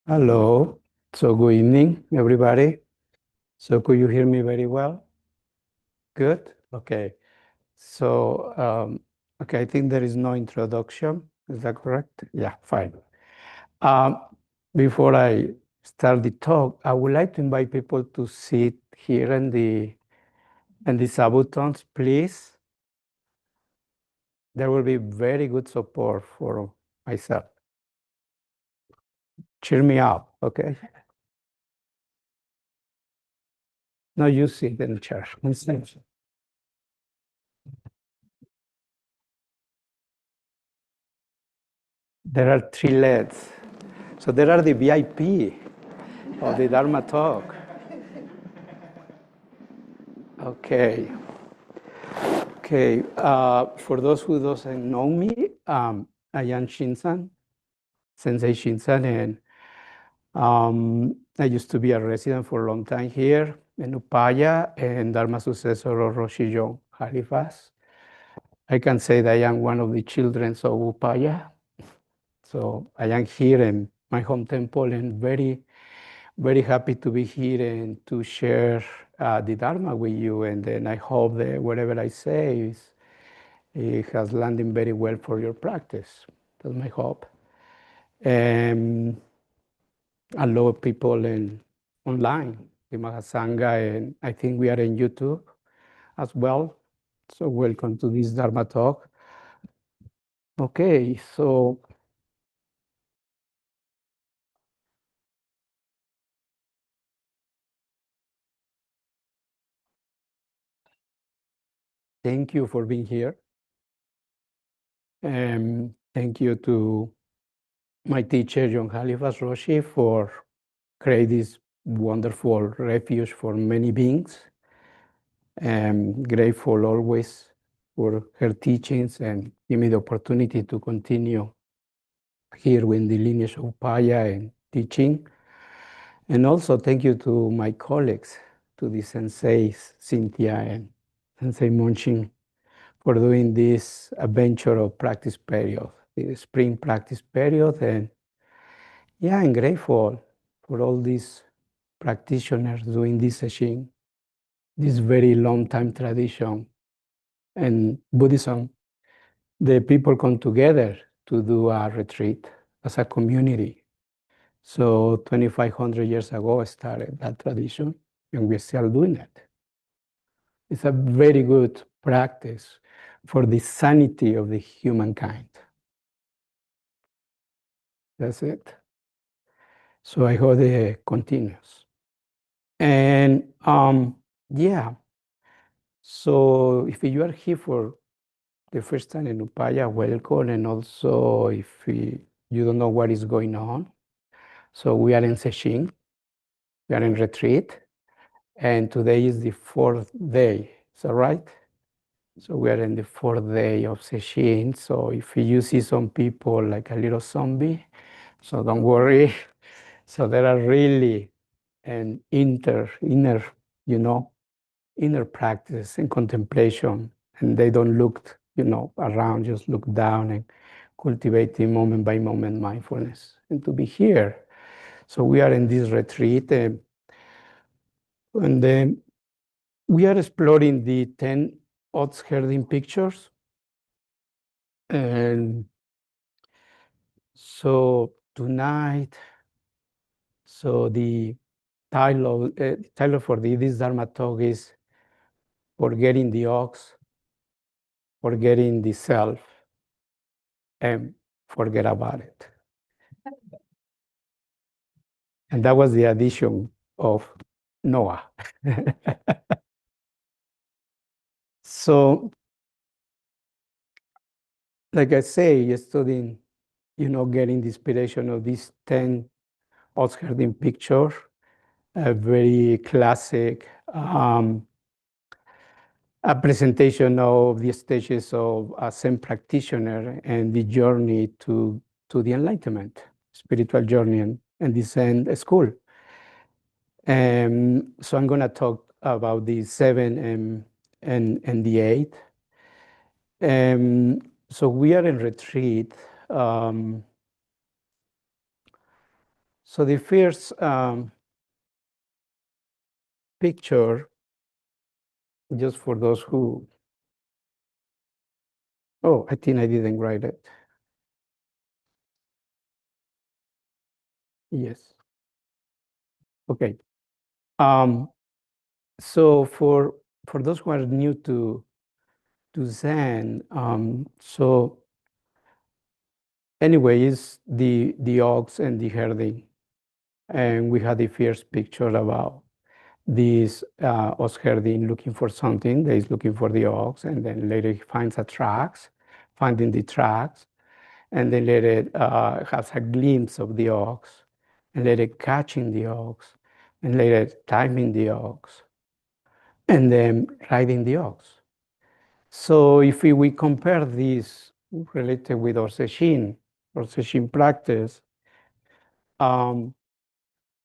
Hello. So good evening, everybody. So could you hear me very well? Good? Okay. So, okay, I think there is no introduction. Is that correct? Yeah, fine. Um, Before I start the talk, I would like to invite people to sit here in the sabutons, please. There will be very good support for myself. Cheer me up, okay? No, you sit in the chair. There are three legs. So there are the VIP of the Dharma talk. Okay. Okay. For those who doesn't know me, I am Shinzan, Sensei Shinzan, and I used to be a resident for a long time here in Upaya and Dharma successor of Roshi John Halifax. I can say that I am one of the children of Upaya. So I am here in my home temple and very happy to be here and to share the Dharma with you. And then I hope that whatever I say it has landed very well for your practice. That's my hope. A lot of people online, the Mahasangha, and I think we are in YouTube as well. So welcome to this Dharma talk. Okay, so thank you for being here. Thank you to my teacher, John Halifax Roshi, for create this wonderful refuge for many beings. I'm grateful always for her teachings and give me the opportunity to continue here with the lineage of Upaya and teaching. And also thank you to my colleagues, to the senseis, Cynthia and Sensei Munchin, for doing this adventure of practice period, the spring practice period. And yeah, I'm grateful for all these practitioners doing this sesshin, this very long time tradition. And Buddhism, the people come together to do a retreat as a community. So 2,500 years ago, I started that tradition, and we're still doing it. It's a very good practice for the sanity of the humankind. That's it. So I hope it continues. And yeah, so if you are here for the first time in Upaya, welcome. And also, if you don't know what is going on, so we are in sesshin, we are in retreat, and today is the fourth day. Is that right? So we are in the fourth day of sesshin. So if you see some people like a little zombie, so don't worry. So there are really an inner, inner practice and contemplation, and they don't look, around, just look down and cultivating moment by moment mindfulness and to be here. So we are in this retreat, and then we are exploring the 10 oxherding pictures. And so tonight, so the title for this Dharma talk is Forgetting the Ox, Forgetting the Self, and Forget About It. And that was the addition of Noah. So, like I say, studying, getting the inspiration of these 10 oxherding pictures, a very classic a presentation of the stages of a Zen practitioner and the journey to the enlightenment, spiritual journey and the Zen school. So I'm going to talk about the 7 and the 8. So we are in retreat. So the first picture, just for those who, oh, I think I didn't write it. Yes. Okay. So for those who are new to Zen, so anyway, is the ox and the herding, and we had the first picture about this oxherding looking for something. That is looking for the ox, and then later he finds a tracks, finding the tracks, and then later has a glimpse of the ox, and later catching the ox, and later timing the ox, and then riding the ox. So if we compare this related with our sesshin practice,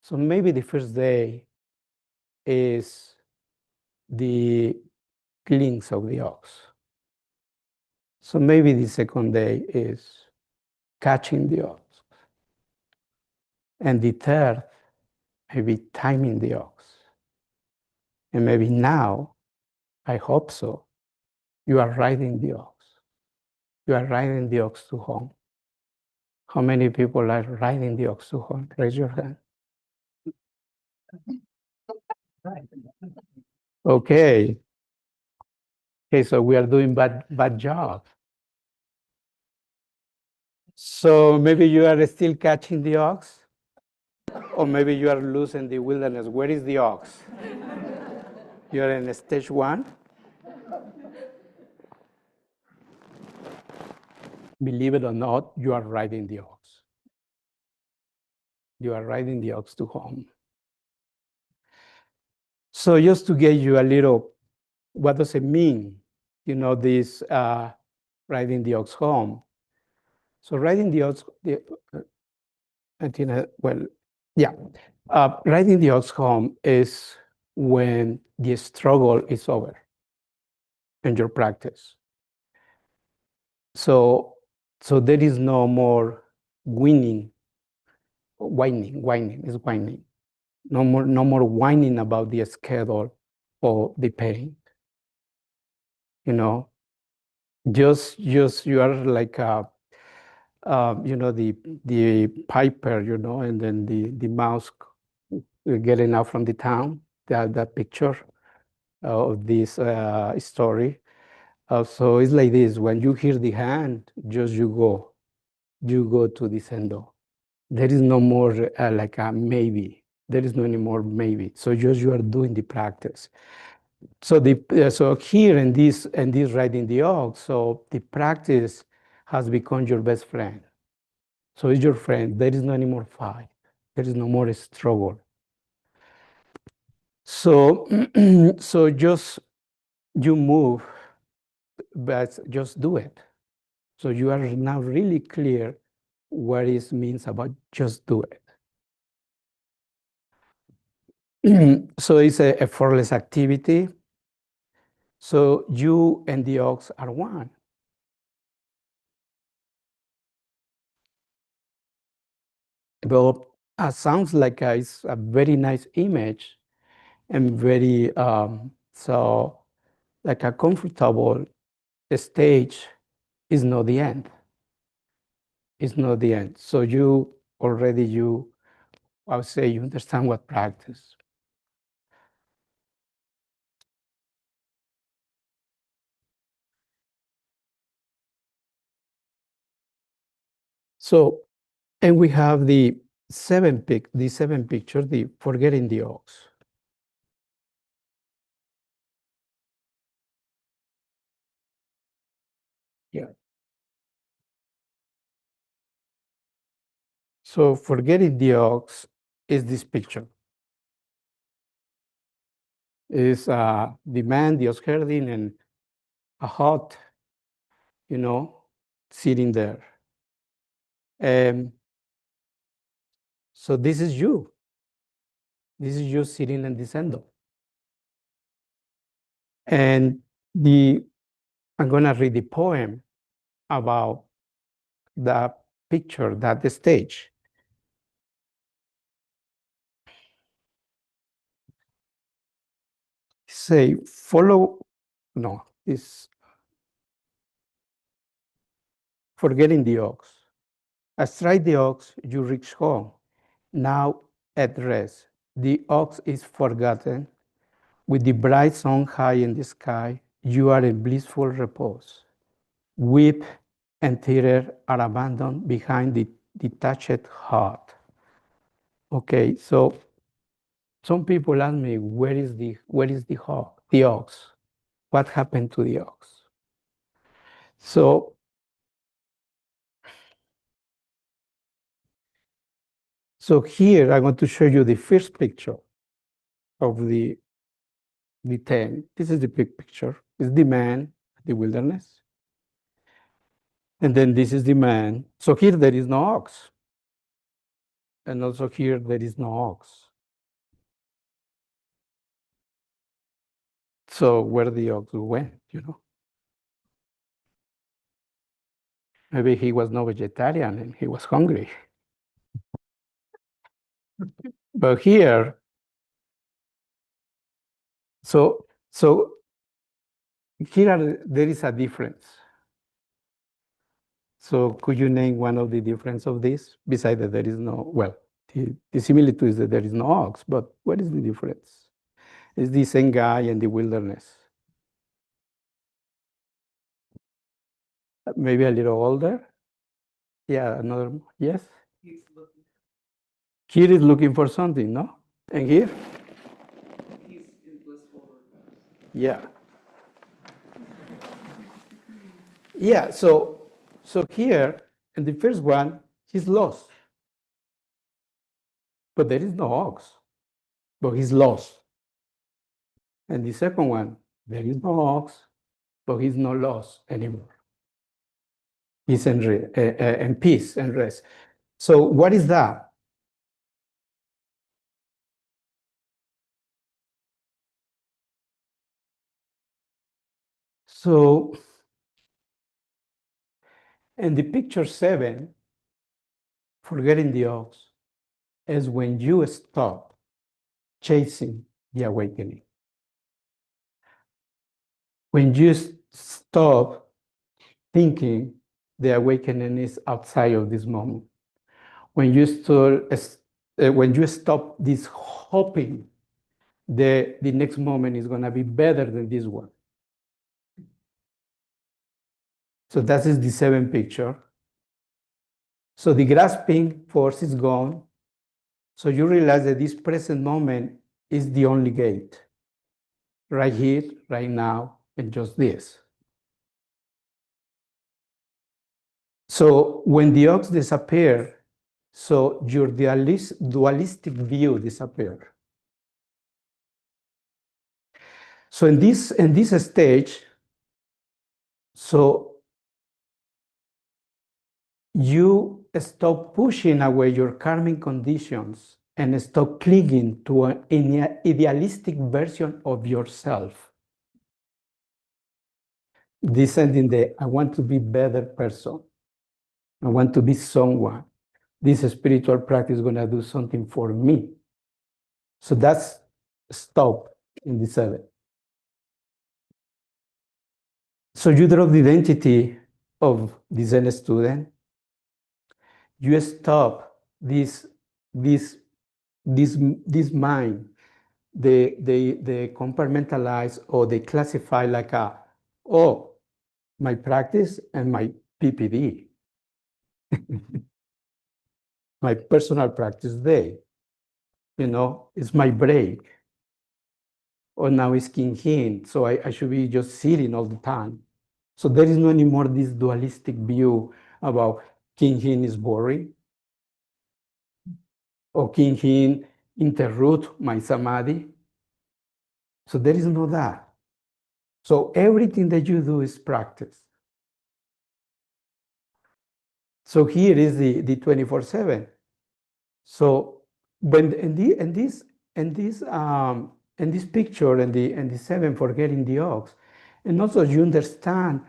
so maybe the first day is the glimpse of the ox. So maybe the second day is catching the ox. And the third, maybe timing the ox. And maybe now, I hope so, you are riding the ox. You are riding the ox to home. How many people are riding the ox to home? Raise your hand. Okay. Okay, so we are doing bad job. So maybe you are still catching the ox, or maybe you are loose in the wilderness. Where is the ox? You are in stage one. Believe it or not, you are riding the ox. You are riding the ox to home. So just to get you a little, what does it mean? You know, this riding the ox home. So riding the ox, I think, well, yeah. Riding the ox home is when the struggle is over in your practice. So there is no more whining. No more whining about the schedule or the pain. You know, just you are like you know, the piper, you know, and then the mouse getting out from the town. That picture of this story. So it's like this: when you hear the hand, just you go to the sendo. There is no more like a maybe. There is no any more maybe. So just you are doing the practice. So so here in this riding the ox, so the practice has become your best friend. So it's your friend. There is no any more fight. There is no more struggle. So so just you move, but just do it. So you are now really clear what it means about just do it. So it's a effortless activity. So you and the ox are one. Well, sounds like it's a very nice image and very so like a comfortable stage is not the end. It's not the end. So you already I would say you understand what practice. So and we have the seven picture, the forgetting the ox. Yeah. So forgetting the ox is this picture. Is the man, the ox herding, and a hut, you know, sitting there. So this is you. This is you sitting in the sendo. And I'm gonna read the poem about that picture, that stage. say, follow, no, it's forgetting the ox. Astride the ox, you reach home. Now at rest, the ox is forgotten. With the bright sun high in the sky, you are in blissful repose. Weep and tear are abandoned behind the detached heart. Okay, so some people ask me, where is the ox? What happened to the ox? So here I want to show you the first picture of the 10. This is the big picture. It's the man, the wilderness. And then this is the man. So here there is no ox. And also here there is no ox. So where the ox went, Maybe he was no vegetarian and he was hungry. But here, so here there is a difference. So could you name one of the difference of this? Besides that there is no, well, the similitude is that there is no ox, but what is the difference? It's the same guy in the wilderness. Maybe a little older. Yeah, another, yes? Here is looking for something, no? And here? Yeah. Yeah, so here, in the first one, he's lost. But there is no ox. But he's lost. And the second one, there is no ox, but he's not lost anymore. He's in peace and rest. So what is that? So in the picture 7, forgetting the ox, is when you stop chasing the awakening. When you stop thinking the awakening is outside of this moment. When you stop this hoping the next moment is going to be better than this one. So that is the 7th picture. So the grasping force is gone. So you realize that this present moment is the only gate. Right here, right now, and just this. So when the ox disappear, so your dualistic view disappear. So in this stage, so you stop pushing away your karmic conditions and stop clinging to an idealistic version of yourself. Descending I want to be better person. I want to be someone. This spiritual practice is going to do something for me. So that's stop in the 7. So you drop the identity of the Zen student. You stop this mind. They compartmentalize or they classify like my practice and my PPD, my personal practice day. It's my break. Or now it's King Hin, so I should be just sitting all the time. So there is no anymore this dualistic view about King Hin is boring, or King Hin interrupt my samadhi. So there is no that. So everything that you do is practice. So here is the 24/7. So when in this picture and the 7 forgetting the ox, and also you understand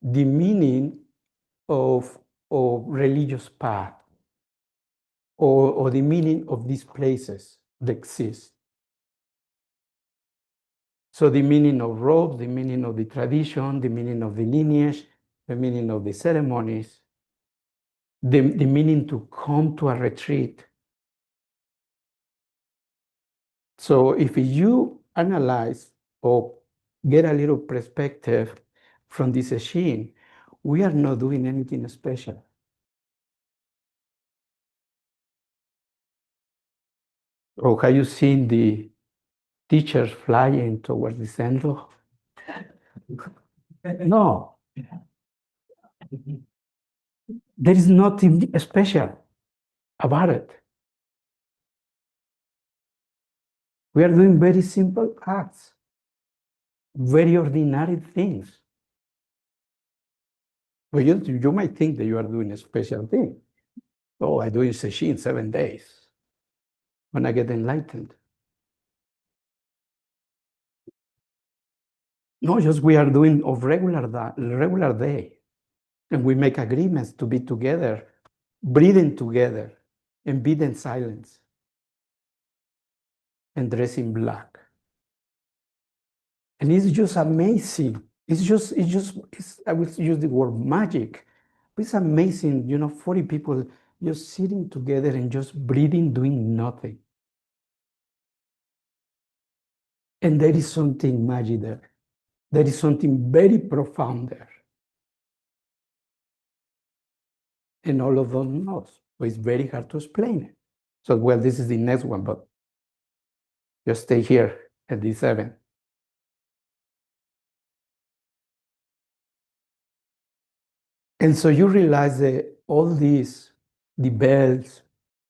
the meaning of religious path or the meaning of these places that exist. So the meaning of robes, the meaning of the tradition, the meaning of the lineage, the meaning of the ceremonies, the meaning to come to a retreat. So if you analyze or get a little perspective from this sesshin, we are not doing anything special. Or have you seen the teachers flying towards the center? No, there is nothing special about it. We are doing very simple acts, very ordinary things. Well, you might think that you are doing a special thing. Oh, I do sesshin 7 days when I get enlightened. No, just we are doing of regular day. And we make agreements to be together, breathing together, and be in silence, and dress in black. And it's just amazing. I will use the word magic. It's amazing, 40 people just sitting together and just breathing, doing nothing. And there is something magic there. There is something very profound there. And all of them knows. So it's very hard to explain it. So, well, this is the next one, but just stay here at the 7. And so you realize that all these, the bells,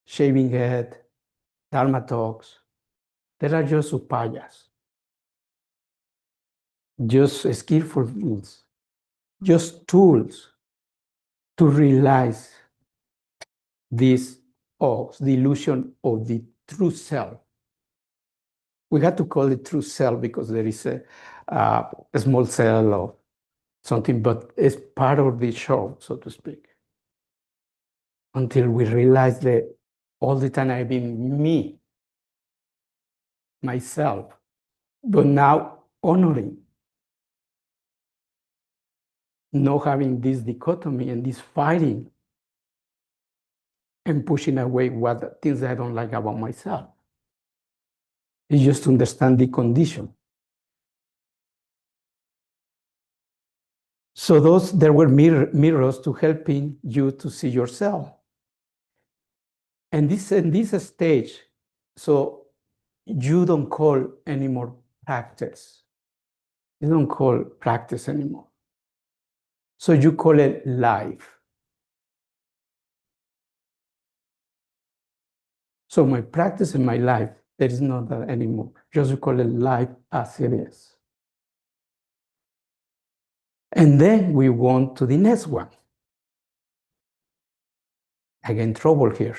shaving head, Dharma talks, they are just upayas, just skillful means, just tools to realize this, the illusion of the true self. We had to call it true self because there is a small cell or something, but it's part of the show, so to speak. Until we realize that all the time I've been me, myself, but now honoring, not having this dichotomy and this fighting and pushing away what things I don't like about myself. It's just to understand the condition. So there were mirrors to helping you to see yourself. And in this stage, so you don't call anymore practice. You don't call practice anymore. So you call it life. So my practice in my life, there is not that anymore. Just call it life as it is. And then we want to the next one. Again, trouble here.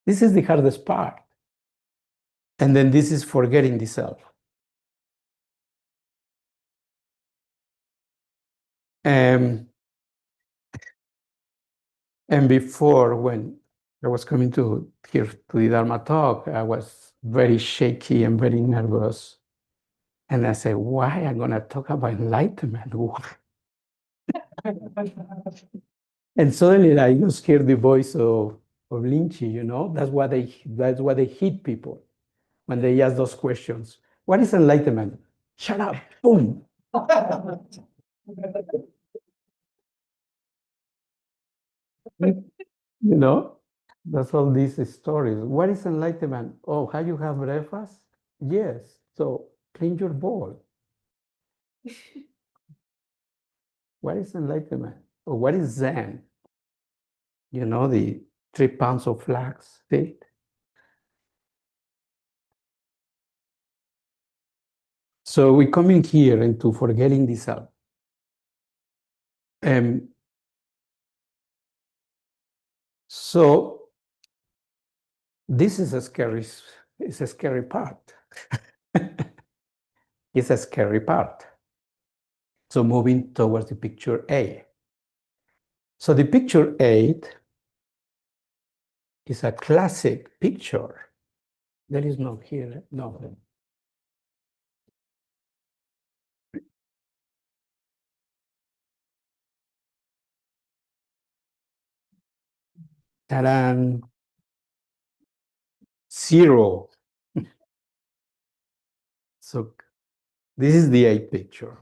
This is the hardest part. And then this is forgetting the self. And before, when I was coming to here to the Dharma talk, I was very shaky and very nervous. And I said, why am I going to talk about enlightenment? And suddenly I just hear the voice of Lynchy, that's why they hit people when they ask those questions. What is enlightenment? Shut up, boom. That's all these stories. What is enlightenment? Oh, how you have breakfast? Yes. So clean your bowl. What is enlightenment? Or what is Zen? The 3 pounds of flax seed. So we come in here into forgetting the self. So this is a scary part. It's a scary part. So moving towards the picture A. So the picture 8 is a classic picture. There is no here, no. Ta-da! Zero. So this is the eighth picture.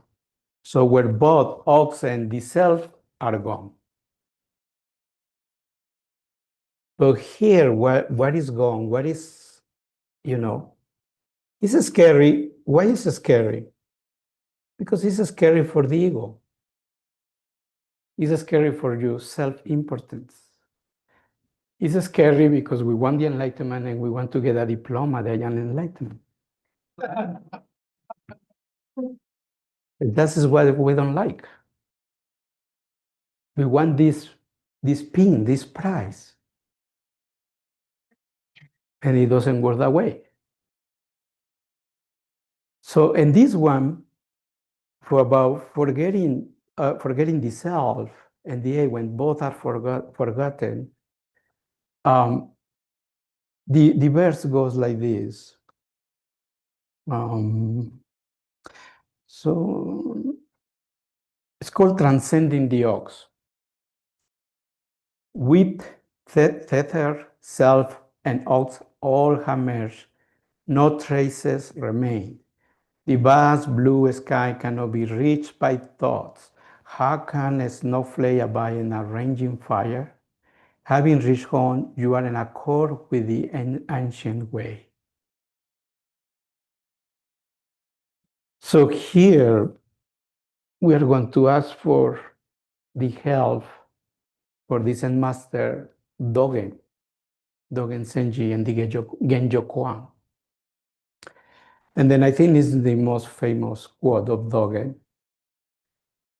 So where both ox and the self are gone. But here, what is gone? What is, it's scary. Why is it scary? Because it's scary for the ego. It's scary for your self-importance. It's scary because we want the enlightenment and we want to get a diploma that an enlightenment. That is what we don't like. We want this pin, this prize. And it doesn't work that way. So, in this one, for about forgetting the self and the I, when both are forgotten, the verse goes like this. So it's called Transcending the Ox. With tether, self, and ox all have merged, no traces remain. The vast blue sky cannot be reached by thoughts. How can a snowflake abide in a raging fire? Having reached home, you are in accord with the ancient way. So here, we are going to ask for the help for the Zen master Dogen Senji, and the Genjokoan. And then I think this is the most famous quote of Dogen.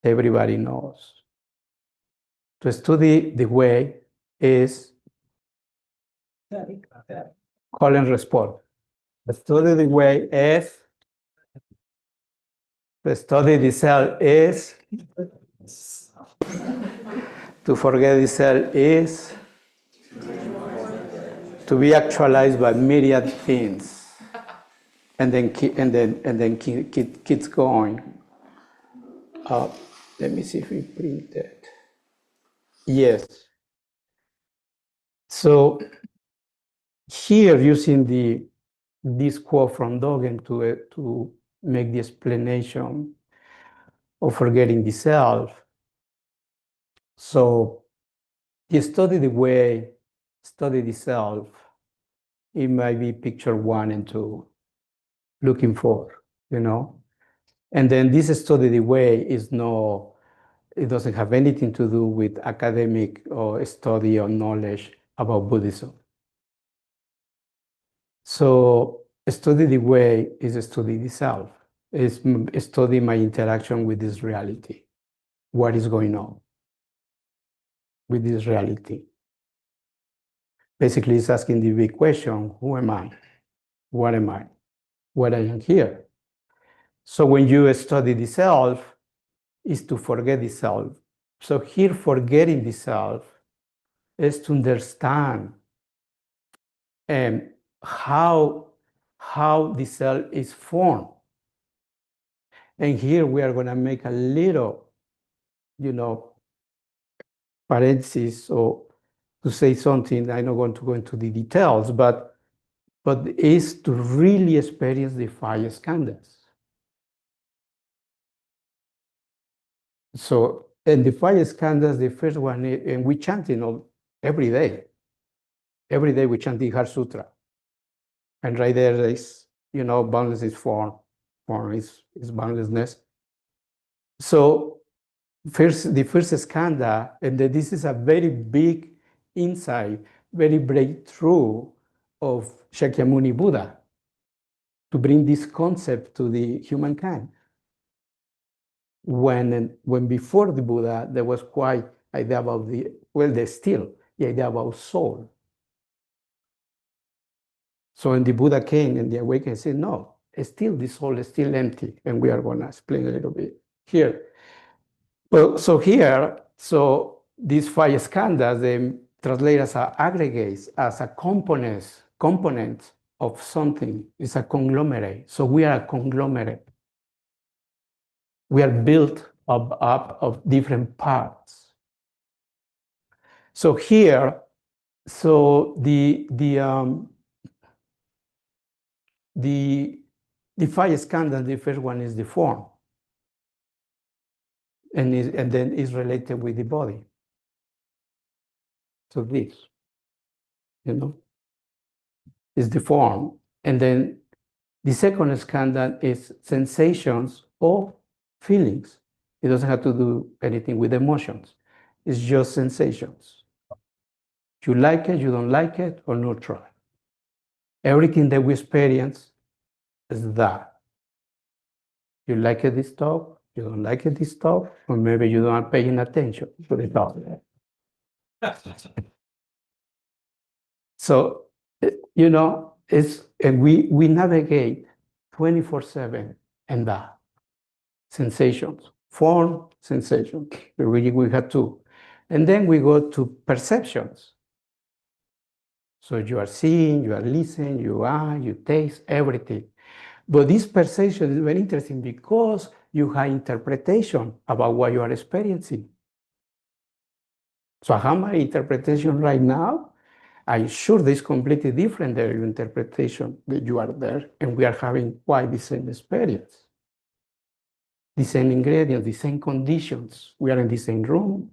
Everybody knows. To study the way is call and respond. To study the way is, to study the self is, to forget the self is, to be actualized by myriad things, and then keeps going. Let me see if we print that. Yes. So here, using this quote from Dogen to make the explanation of forgetting the self. So you study the way, study the self. It might be picture 1 and 2, looking for, And then this study the way it doesn't have anything to do with academic or study or knowledge about Buddhism. So study the way is study the self, is study my interaction with this reality. What is going on with this reality? Basically, it's asking the big question, who am I? What am I? What I am here? So when you study the self, is to forget the self. So here, forgetting the self is to understand how the self is formed. And here we are going to make a little, parenthesis, or to say something. I'm not going to go into the details, but is to really experience the 5 skandhas. So, in the 5 skandhas, the first one, and we chant every day. Every day we chant the Heart Sutra. And right there is, boundless is form. Form is boundlessness. So, the first skandha, and this is a very big insight, very breakthrough of Shakyamuni Buddha to bring this concept to the humankind. When before the Buddha, there was quite idea about there's still the idea about soul. So when the Buddha came and the awakening said, no, still the soul is still empty. And we are going to explain a little bit here. But so here, these 5 skandhas, they translate as aggregates, as a component of something. It's a conglomerate. So we are a conglomerate. We are built up of different parts. So here, So the five skandhas, the first one is the form, and then is related with the body. So this, is the form, and then the second skandha is sensations or feelings. It doesn't have to do anything with emotions. It's just sensations. You like it, you don't like it, or neutral. Everything that we experience is that. You like it, this talk, you don't like it, this talk, or maybe you don't paying attention to the talk. So, and we navigate 24/7 in that sensations, form, sensations. Really, we have two. And then we go to perceptions. So you are seeing, you are listening, you are, you taste, everything. But this perception is very interesting because you have interpretation about what you are experiencing. So I have my interpretation right now. I'm sure this is completely different than your interpretation that you are there, and we are having quite the same experience. The same ingredients, the same conditions. We are in the same room,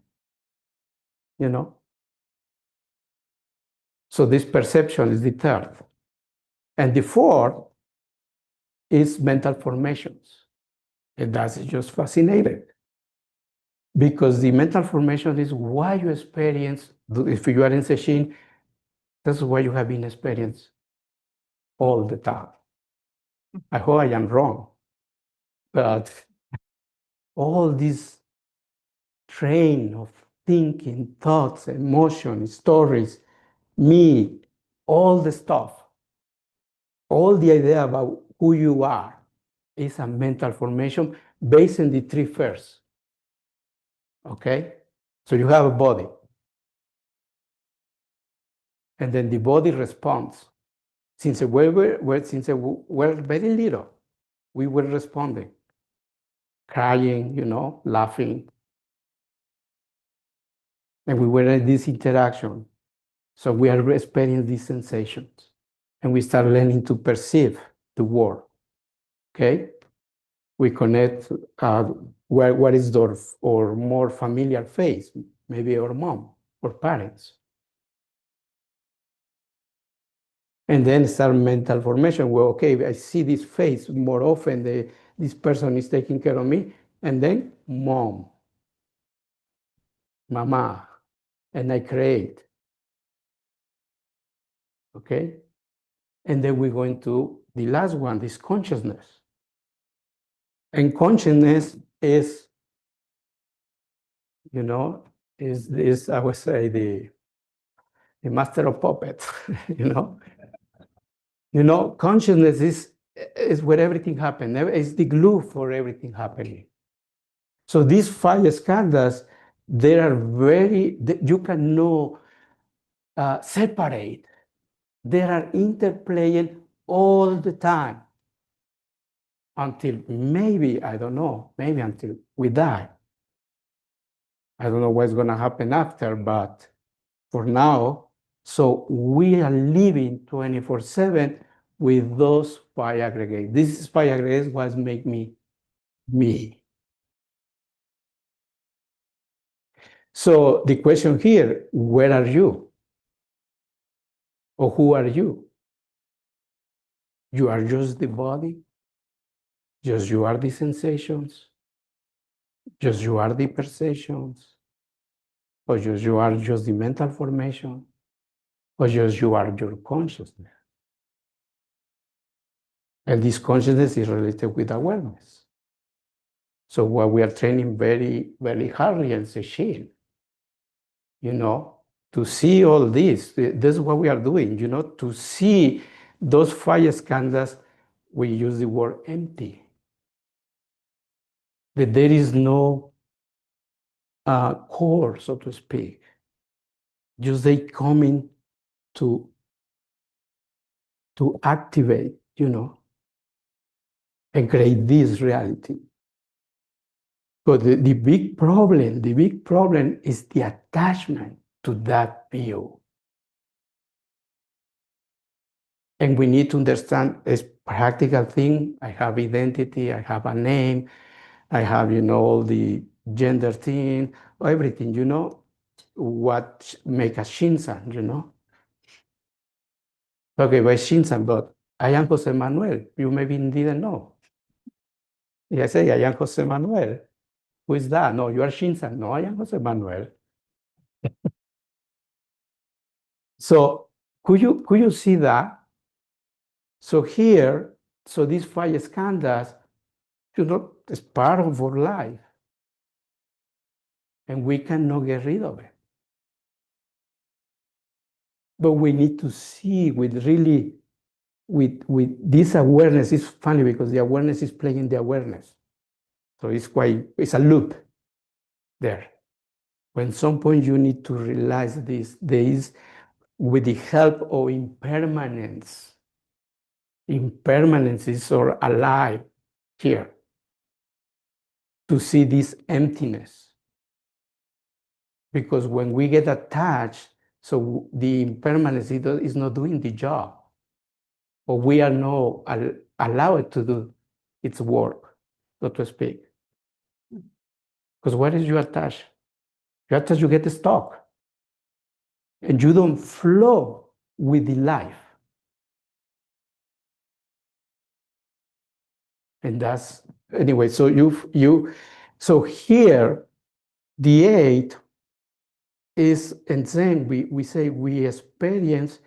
So this perception is the third. And the fourth is mental formations. And that's just fascinating. Because the mental formation is why you experience, if you are in sesshin, that's why you have been experienced all the time. I hope I am wrong, but all this train of thinking, thoughts, emotions, stories, me, all the stuff, all the idea about who you are is a mental formation based on the three first. Okay? So you have a body. And then the body responds. Since we were very little, we were responding, crying, laughing. And we were in this interaction. So we are experiencing these sensations. And we start learning to perceive the world. Okay? We connect what is our more familiar face, maybe our mom or parents. And then start mental formation. Well, okay, I see this face more often. This person is taking care of me. And then mom, mama, and I create. Okay? And then we go into the last one, this consciousness. And consciousness is, I would say, the master of puppets, Consciousness is where everything happens. It's the glue for everything happening. So these five skandhas, they are you cannot separate. They are interplaying all the time until maybe, I don't know, maybe until we die. I don't know what's going to happen after, but for now, so we are living 24/7 with those five aggregates. These five aggregates was make me me. So the question here, where are you? Or who are you? You are just the body? Just you are the sensations? Just you are the perceptions? Or just you are just the mental formation? Or just you are your consciousness? And this consciousness is related with awareness. So what we are training very, very hardly in sesshin, to see all this. This is what we are doing, to see those five skandhas. We use the word empty. That there is no core, so to speak. Just they coming to activate, and create this reality. But the big problem is the attachment to that view. And we need to understand it's practical thing. I have identity, I have a name, I have, all the gender thing, everything, what make a Shinzan. Okay, by Shinzan, but I am Jose Manuel. You maybe didn't know. I say, I am Jose Manuel. Who is that? No, you are Shinzan. No, I am Jose Manuel. So could you see that? So here, so these five skandhas, is part of our life. And we cannot get rid of it. But we need to see with this awareness. It's funny because the awareness is playing the awareness. So it's a loop there. When some point you need to realize this, there is, with the help of impermanence. Impermanence is or alive here. To see this emptiness. Because when we get attached, so the impermanence is not doing the job. Or we are not allowed to do its work, so to speak. Because what is you attach? You attach, you get stuck. And you don't flow with the life. And that's, anyway, so here, the eight is, and then we say we experience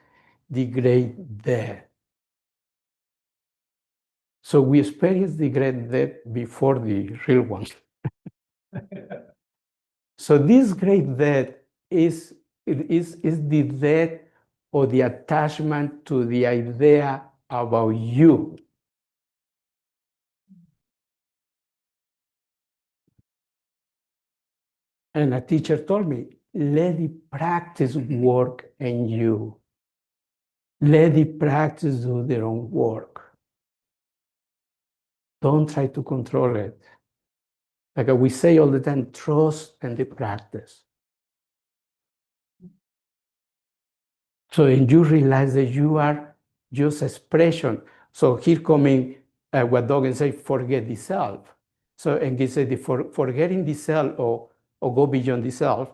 the great death. So we experience the great death before the real one. So this great death is the death or the attachment to the idea about you. And a teacher told me, let the practice work in you. Let the practice do their own work. Don't try to control it. Like we say all the time, trust in the practice. So when you realize that you are just expression. So here coming what Dogen say, forget the self. So, and he said, forgetting the self or go beyond the self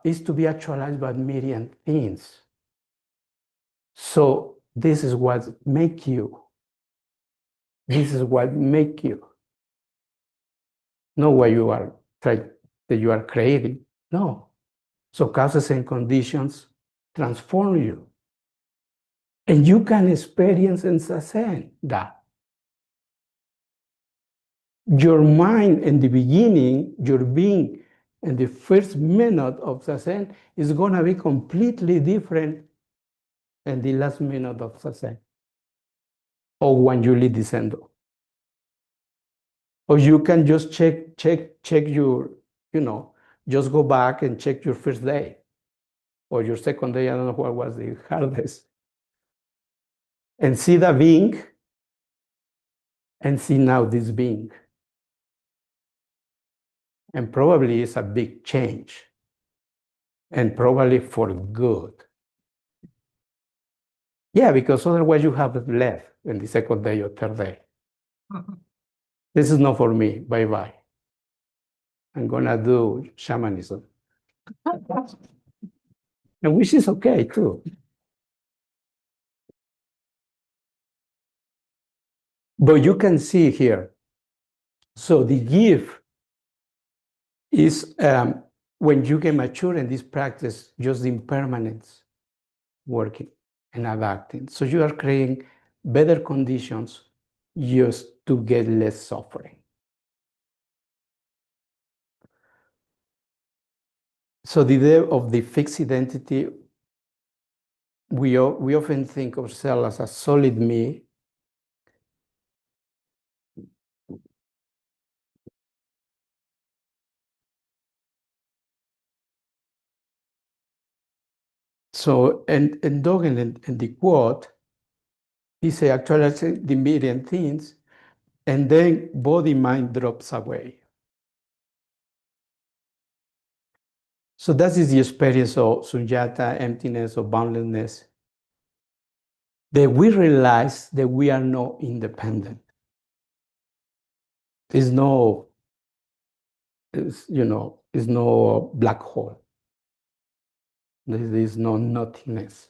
is to be actualized by myriad things. So this is what make you. This is what make you. Not what you are trying, that you are creating. No. So causes and conditions transform you. And you can experience and sustain that. Your mind in the beginning, your being in the first minute of Sazen is going to be completely different than the last minute of Sazen. Or when you leave the sendo. Or you can just check your, just go back and check your first day. Or your second day, I don't know what was the hardest. And see the being, and see now this being. And probably it's a big change. And probably for good. Yeah, because otherwise you have left in the second day or third day. This is not for me. Bye-bye. I'm going to do shamanism. And which is okay, too. But you can see here. So the gift is when you get mature in this practice, just the impermanence working and adapting. So you are creating better conditions just to get less suffering. So the idea of the fixed identity, we often think of ourselves as a solid me. So, and Dogen in the quote, he say, actualize the myriad things, and then body-mind drops away. So that is the experience of sunyata, emptiness, or boundlessness. that we realize that we are not independent. There's no, it's no black hole. There is no nothingness.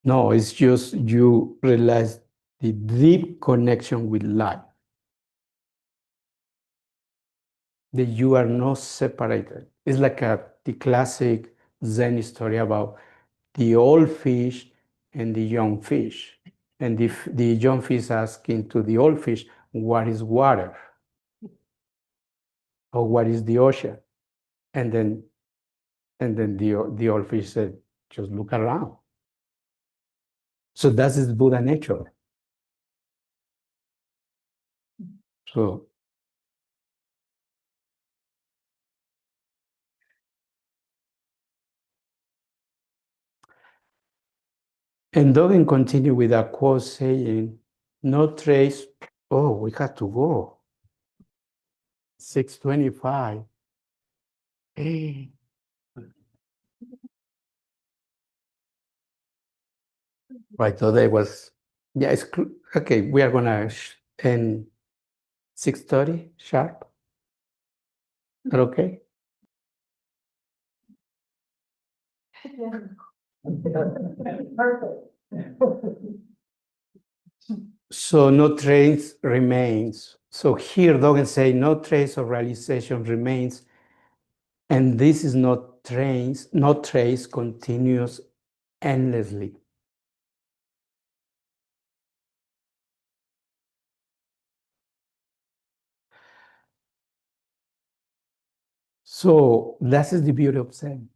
No, it's just you realize the deep connection with life. That you are not separated. It's like the classic Zen story about the old fish and the young fish. And if the young fish asking to the old fish, what is water? Or what is the ocean? And then the old fish said, just look around. So that is Buddha nature. So and Dogen continued with a quote saying, no trace, oh, we have to go. 6:25. Hey. Right, today was, yeah, it's okay. We are gonna end 6:30 sharp. Is that okay? Perfect. So no trace remains. So here Dogen say no trace of realization remains, and this is not trace continues endlessly. So that is the beauty of Zen.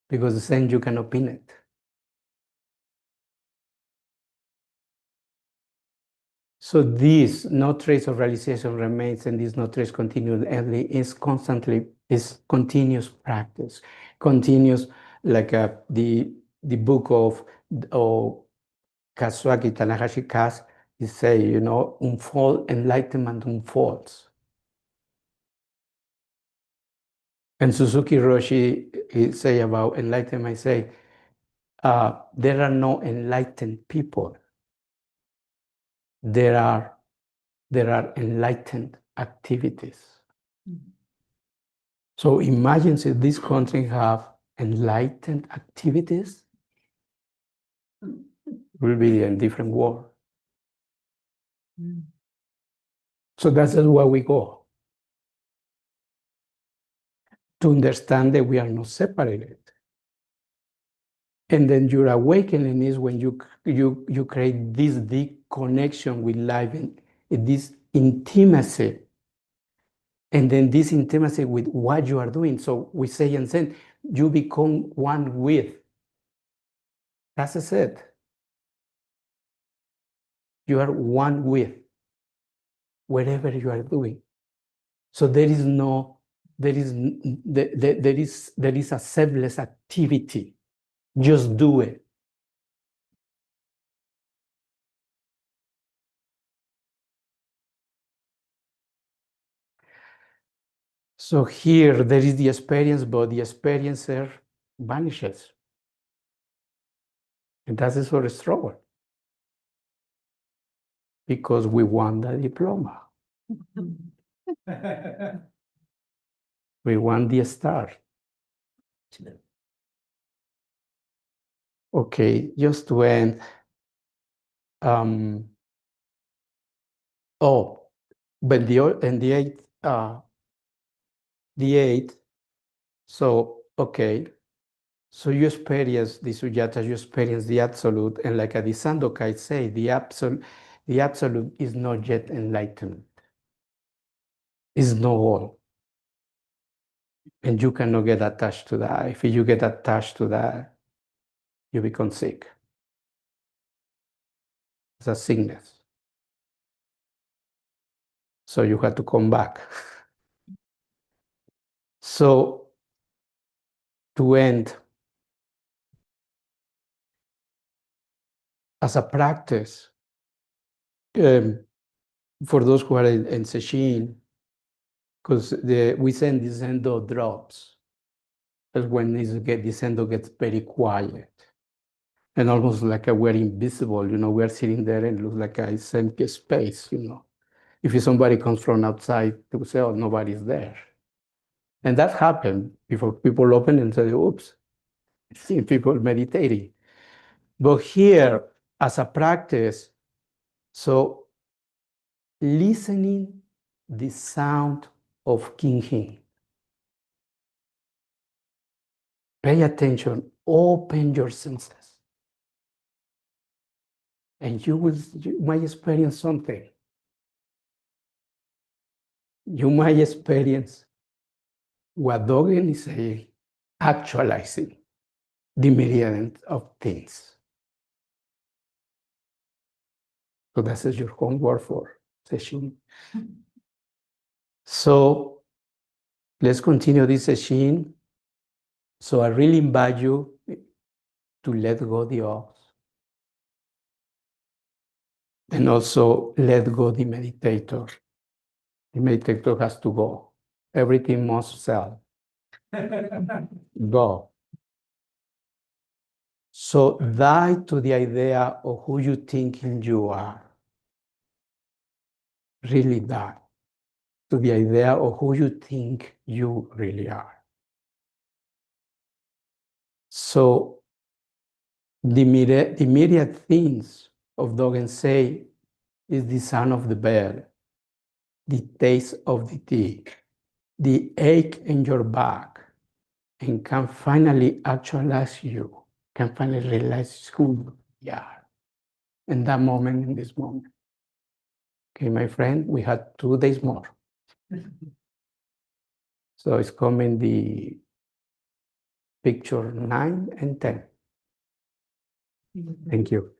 Because Zen you cannot pin it. So this no trace of realization remains, and this no trace continues endlessly is continuous practice, continuous like the book of Kazuaki Tanahashi Kas is say, enlightenment unfolds. And Suzuki Roshi he say about enlightenment, say, there are no enlightened people. There are enlightened activities. Mm-hmm. So imagine if this country have enlightened activities, it will be a different world. Mm. So that's where we go. To understand that we are not separated. And then your awakening is when you create this deep connection with life and this intimacy. And then this intimacy with what you are doing. So we say and say, you become one with. That's it. You are one with whatever you are doing. So there is a selfless activity. Just do it. So here there is the experience, but the experiencer vanishes. And that is our struggle. Because we want the diploma. We want the star. Okay, just to end. But the eighth. So okay, so you experience the sujata, you experience the absolute, and like the Sandokai say, the absolute is not yet enlightenment. It's not all. And you cannot get attached to that. If you get attached to that, you become sick. It's a sickness. So you have to come back. So to end, as a practice, for those who are in sesshin, because we send the Zendo drops. That's when the Zendo gets very quiet. and almost like we're invisible, we're sitting there and it looks like it's empty space, If somebody comes from outside, they would say, oh, nobody's there. And that happened before people open and say, oops, I've seen people meditating. But here, as a practice, so listening the sound of King. Pay attention, open your senses, and you might experience something. You might experience what Dogen is saying, actualizing the myriad of things. So that's your homework for session. So let's continue this session. So I really invite you to let go the ox, and also let go the meditator. The meditator has to go. Everything must sell. Go. So die to the idea of who you think you are. Really die to the idea of who you think you really are. So the immediate things of Dogen say is the sound of the bell, the taste of the tea, the ache in your back, and can finally actualize you, can finally realize who you are in that moment, in this moment. Okay, my friend, we had 2 days more. So it's coming the picture 9 and 10. Thank you.